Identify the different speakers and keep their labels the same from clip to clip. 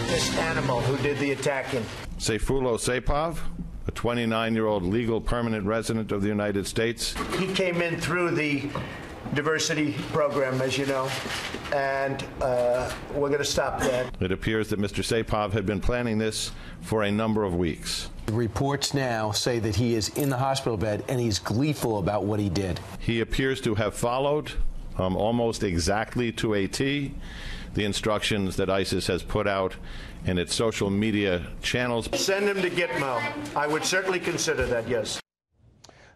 Speaker 1: this animal who did the attacking.
Speaker 2: Sayfullo Saipov, a 29-year-old legal permanent resident of the United States.
Speaker 1: He came in through the diversity program, as you know, and we're going to stop that.
Speaker 2: It appears that Mr. Saipov had been planning this for a number of weeks.
Speaker 3: Reports now say that he is in the hospital bed and he's gleeful about what he did.
Speaker 2: He appears to have followed almost exactly to a T the instructions that ISIS has put out in its social media channels.
Speaker 1: Send him to Gitmo. I would certainly consider that, yes.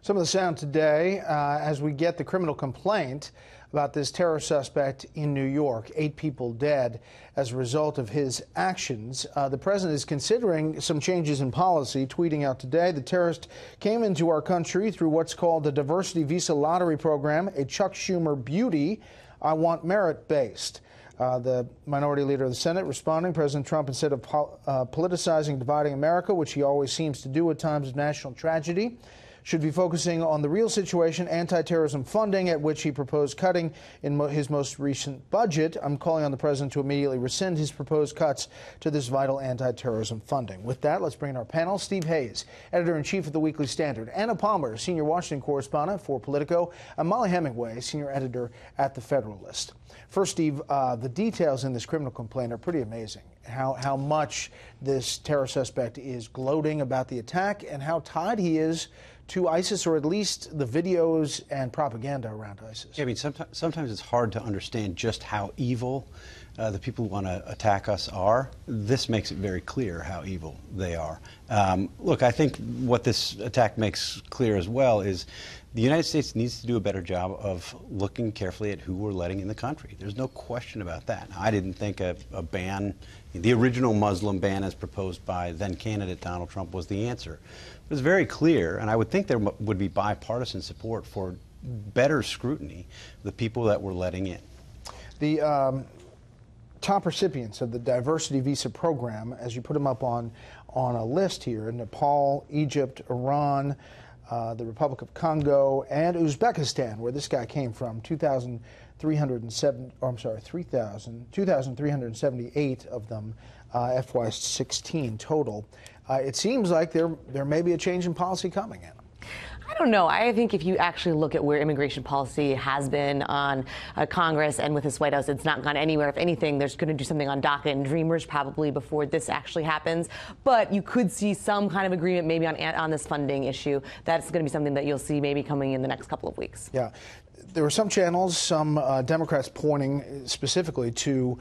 Speaker 4: Some of the sound today as we get the criminal complaint about this terror suspect in New York. 8 people dead as a result of his actions. The president is considering some changes in policy, tweeting out today, the terrorist came into our country through what's called the diversity visa lottery program, a Chuck Schumer beauty. I want merit-based. The minority leader of the Senate responding, President Trump, instead of politicizing, dividing America, which he always seems to do at times of national tragedy, should be focusing on the real situation, anti-terrorism funding, at which he proposed cutting in his most recent budget. I'm calling on the president to immediately rescind his proposed cuts to this vital anti-terrorism funding. With that, let's bring in our panel. Steve Hayes, editor-in-chief of the Weekly Standard. Anna Palmer, senior Washington correspondent for Politico. And Molly Hemingway, senior editor at The Federalist. First, Steve, the details in this criminal complaint are pretty amazing. How much this terror suspect is gloating about the attack and how tied he is to ISIS, or at least the videos and propaganda around ISIS.
Speaker 5: Yeah, I mean, sometimes it's hard to understand just how evil the people who want to attack us are. This makes it very clear how evil they are. Look, I think what this attack makes clear as well is the United States needs to do a better job of looking carefully at who we're letting in the country. There's no question about that. Now, I didn't think a ban, the original Muslim ban as proposed by then-candidate Donald Trump, was the answer. It was very clear, and I would think there would be bipartisan support for better scrutiny of the people that we're letting in. The
Speaker 4: top recipients of the diversity visa program, as you put them up on a list here, Nepal, Egypt, Iran, the Republic of Congo, and Uzbekistan, where this guy came from, 2,378 of them, FY16 total. It seems like there may be a change in policy coming in.
Speaker 6: I don't know. I think if you actually look at where immigration policy has been on Congress and with this White House, it's not gone anywhere. If anything, there's going to do something on DACA and Dreamers probably before this actually happens. But you could see some kind of agreement maybe on this funding issue. That's going to be something that you'll see maybe coming in the next couple of weeks. Yeah.
Speaker 4: There were some channels, some Democrats pointing specifically to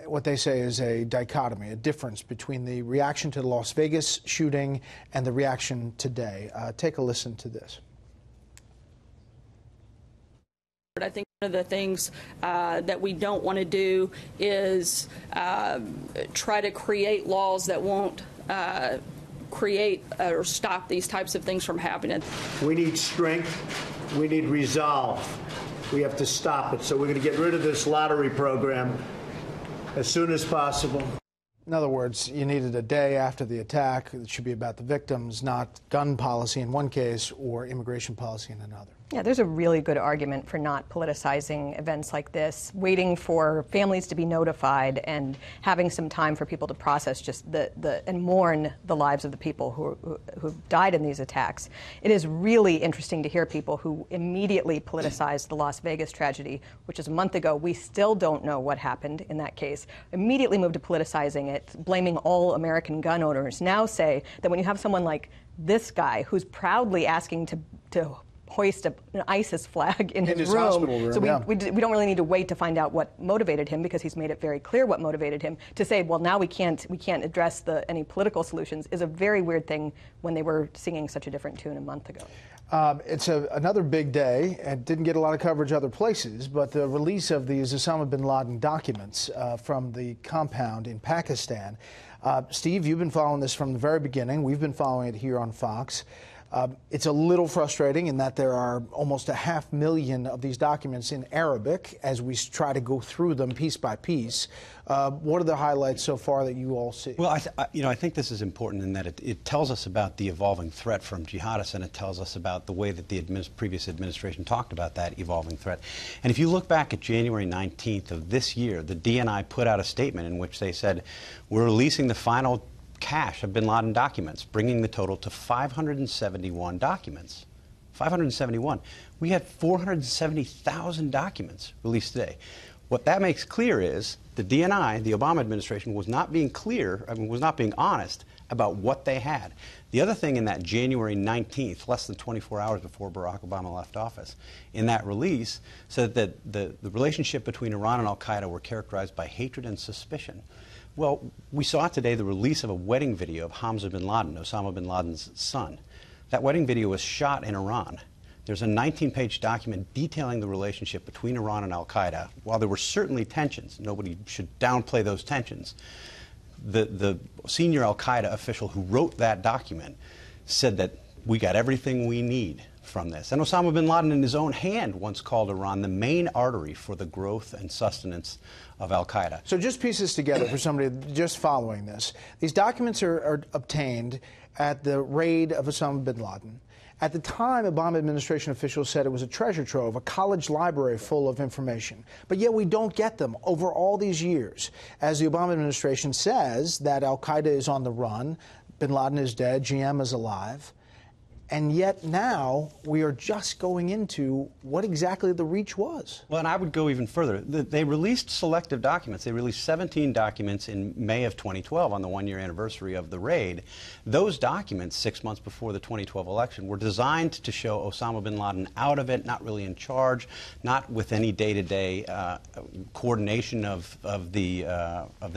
Speaker 4: what they say is a dichotomy, a difference between the reaction to the Las Vegas shooting and the reaction today. Take a listen to this.
Speaker 7: I think one of the things that we don't want to do is try to create laws that won't create or stop these types of things from happening.
Speaker 1: We need strength. We need resolve. We have to stop it. So we're going to get rid of this lottery program as soon as possible.
Speaker 4: In other words, you needed a day after the attack. It should be about the victims, not gun policy in one case or immigration policy in another.
Speaker 8: Yeah, there's a really good argument for not politicizing events like this, waiting for families to be notified and having some time for people to process just and mourn the lives of the people who died in these attacks. It is really interesting to hear people who immediately politicized the Las Vegas tragedy, which is a month ago. We still don't know what happened in that case. Immediately moved to politicizing it, blaming all American gun owners. Now say that when you have someone like this guy who's proudly asking to hoist an ISIS flag in his room. So we don't really need to wait to find out what motivated him, because he's made it very clear what motivated him. To say, well, now we can't address any political solutions is a very weird thing when they were singing such a different tune a month ago.
Speaker 4: It's another big day, and didn't get a lot of coverage other places, but the release of these Osama bin Laden documents from the compound in Pakistan. Steve, you've been following this from the very beginning. We've been following it here on Fox. It's a little frustrating in that there are almost 500,000 of these documents in Arabic as we try to go through them piece by piece. What are the highlights so far that you all see?
Speaker 5: Well, I think this is important in that it tells us about the evolving threat from jihadists, and it tells us about the way that the previous administration talked about that evolving threat. And if you look back at January 19th of this year, the DNI put out a statement in which they said, we're releasing the final cache of bin Laden documents, bringing the total to 571 documents. 571. We had 470,000 documents released today. What that makes clear is the DNI, the Obama administration, was not being clear, was not being honest about what they had. The other thing in that January 19th, less than 24 hours before Barack Obama left office, in that release said that the relationship between Iran and al-Qaeda were characterized by hatred and suspicion. Well, we saw today the release of a wedding video of Hamza bin Laden, Osama bin Laden's son. That wedding video was shot in Iran. There's a 19-page document detailing the relationship between Iran and al-Qaeda. While there were certainly tensions, nobody should downplay those tensions, the senior al-Qaeda official who wrote that document said that we got everything we need from this. And Osama bin Laden, in his own hand, once called Iran the main artery for the growth and sustenance of al-Qaeda.
Speaker 4: So just piece this together for somebody just following this. These documents are obtained at the raid of Osama bin Laden. At the time, Obama administration officials said it was a treasure trove, a college library full of information. But yet we don't get them over all these years. As the Obama administration says that al-Qaeda is on the run, bin Laden is dead, GM is alive. And yet now we are just going into what exactly the reach was.
Speaker 5: Well, and I would go even further. They released selective documents. They released 17 documents in May of 2012 on the one-year anniversary of the raid. Those documents, 6 months before the 2012 election, were designed to show Osama bin Laden out of it, not really in charge, not with any day-to-day coordination of the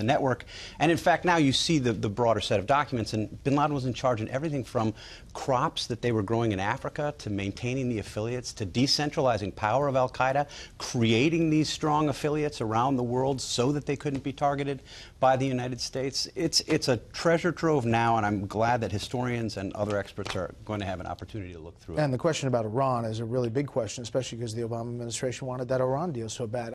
Speaker 5: network. And in fact, now you see the broader set of documents, and bin Laden was in charge in everything from crops that they were growing in Africa, to maintaining the affiliates, to decentralizing power of al-Qaeda, creating these strong affiliates around the world so that they couldn't be targeted by the United States. It's a treasure trove now, and I'm glad that historians and other experts are going to have an opportunity to look through it.
Speaker 4: And the question about Iran is a really big question, especially because the Obama administration wanted that Iran deal so bad.